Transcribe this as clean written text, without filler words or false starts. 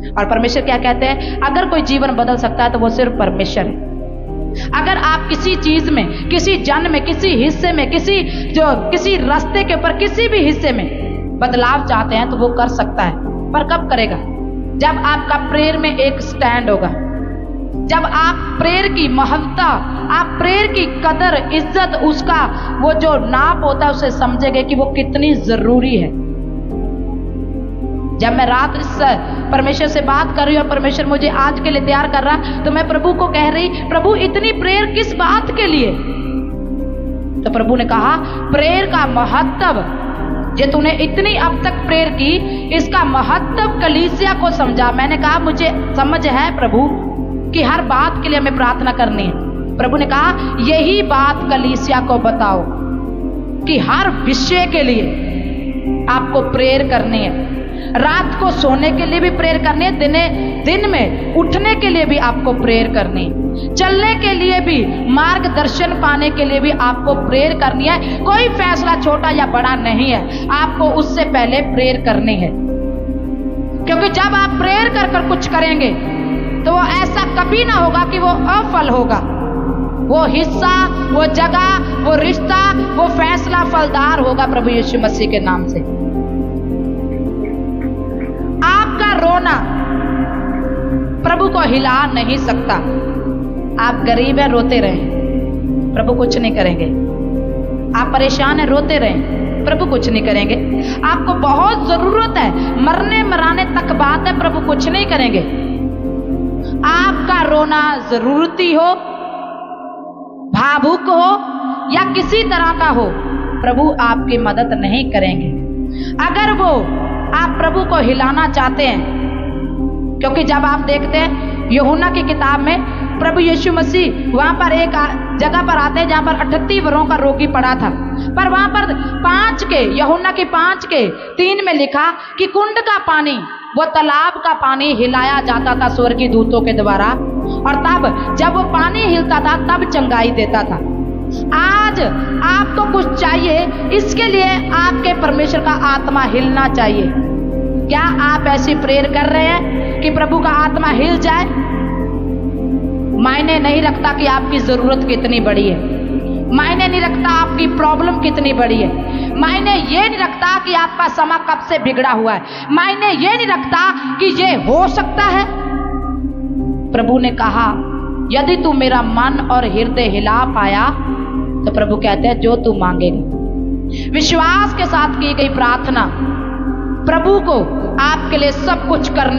और परमेश्वर क्या कहते हैं, अगर कोई जीवन बदल सकता है तो वो सिर्फ परमेश्वर है। अगर आप किसी चीज में, किसी जन में, किसी हिस्से में, किसी रास्ते के ऊपर, किसी भी हिस्से में बदलाव चाहते हैं तो वो कर सकता है। पर कब करेगा? जब आपका प्रेयर में एक स्टैंड होगा, जब आप प्रेयर की महत्ता, आप प्रेयर की कदर, इज्जत, उसका वो जो नाप होता है उसे समझेंगे कि वो कितनी जरूरी है। जब मैं रात इस परमेश्वर से बात कर रही हूँ और परमेश्वर मुझे आज के लिए तैयार कर रहा, तो मैं प्रभु को कह रही, प्रभु इतनी प्रेयर किस बात के लिए? तो प्रभु ने कहा, प्रेयर का महत्व, जे तूने इतनी अब तक प्रेयर की, इसका महत्व कलीसिया को समझा। मैंने कहा मुझे समझ है प्रभु कि हर बात के लिए हमें प्रार्थना करनी है। प्रभु ने कहा यही बात कलीसिया को बताओ कि हर विषय के लिए आपको प्रेयर करनी है। रात को सोने के लिए भी प्रेयर करनी है, दिन में उठने के लिए भी आपको प्रेयर करनी है, चलने के लिए भी, मार्गदर्शन पाने के लिए भी आपको प्रेयर करनी है। कोई फैसला छोटा या बड़ा नहीं है, आपको उससे पहले प्रेयर करनी है। क्योंकि जब आप प्रेयर कर कर कुछ करेंगे तो वो ऐसा कभी ना होगा कि वो अफल होगा। वो हिस्सा, वो जगह, वो रिश्ता, वो फैसला फलदार होगा प्रभु यीशु मसीह के नाम से। आपका रोना प्रभु को हिला नहीं सकता। आप गरीब हैं, रोते रहें, प्रभु कुछ नहीं करेंगे। आप परेशान हैं, रोते रहें, प्रभु कुछ नहीं करेंगे। आपको बहुत जरूरत है, मरने मराने तक बात है, प्रभु कुछ नहीं करेंगे। आपका रोना जरूरती हो, भावुक हो या किसी तरह का हो, प्रभु आपकी मदद नहीं करेंगे। अगर वो आप प्रभु को हिलाना चाहते हैं, क्योंकि जब आप देखते हैं यूहन्ना की किताब में प्रभु यीशु मसीह वहां पर एक जगह पर आते हैं जहां पर 38 वर्षों का रोगी पड़ा था, पर वहां पर 5 के, यूहन्ना की 5 के 3 में लिखा कि कुंड का पानी, वो तालाब का पानी हिलाया जाता था स्वर्गीय दूतों के द्वारा, और तब जब वो पानी हिलता था तब चंगाई देता था। आज आपको कुछ चाहिए, इसके लिए आपके परमेश्वर का आत्मा हिलना चाहिए। क्या आप ऐसी प्रेयर कर रहे हैं कि प्रभु का आत्मा हिल जाए? मायने नहीं रखता कि आपकी जरूरत कितनी बड़ी है, मायने नहीं रखता आपकी प्रॉब्लम कितनी बड़ी है, मायने ये नहीं रखता कि आपका समा कब से बिगड़ा हुआ है, मायने ये नहीं रखता कि ये हो सकता है। प्रभु ने कहा यदि तू मेरा मन और हृदय हिला पाया तो प्रभु कहते हैं जो तू मांगेगा। विश्वास के साथ की गई प्रार्थना प्रभु को आपके लिए सब कुछ करने